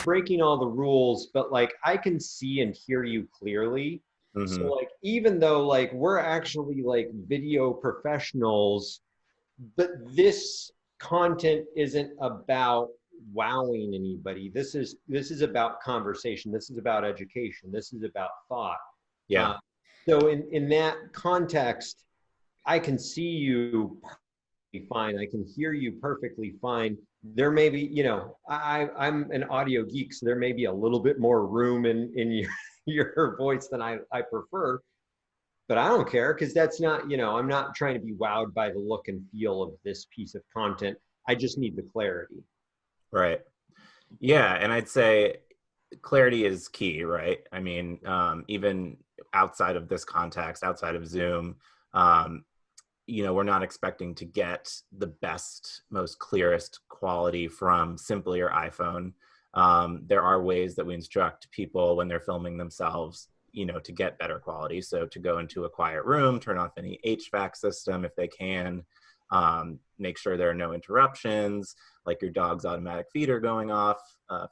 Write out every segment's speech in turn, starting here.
breaking all the rules, but like I can see and hear you clearly. So Hmm. like even though like we're actually like video professionals, but this content isn't about wowing anybody. This is about conversation. This is about education. This is about thought. Yeah. Uh, so in that context, I can see you perfectly fine. I can hear you perfectly fine. There may be, I'm an audio geek, so there may be a little bit more room in your voice than I prefer, but I don't care because that's not, I'm not trying to be wowed by the look and feel of this piece of content. I just need the clarity. Right. Yeah. And I'd say clarity is key, right? I mean, even outside of this context, outside of Zoom, um, we're not expecting to get the best, most clearest quality from simply your iPhone. There are ways that we instruct people when they're filming themselves, to get better quality. So to go into a quiet room, turn off any HVAC system if they can, make sure there are no interruptions, like your dog's automatic feeder going off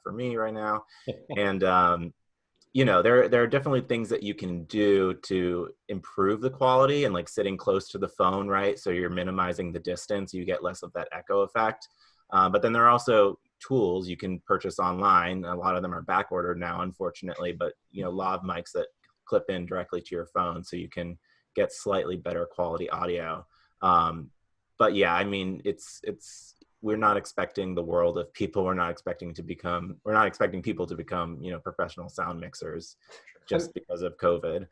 for me right now. And there are definitely things that you can do to improve the quality, and like sitting close to the phone, right? So you're minimizing the distance, you get less of that echo effect. But then there are also tools you can purchase online. A lot of them are back ordered now, unfortunately, but lav mics that clip in directly to your phone, so you can get slightly better quality audio. But yeah, I mean, it's we're not expecting the world of people. We're not expecting people to become, professional sound mixers I'm, just because of COVID.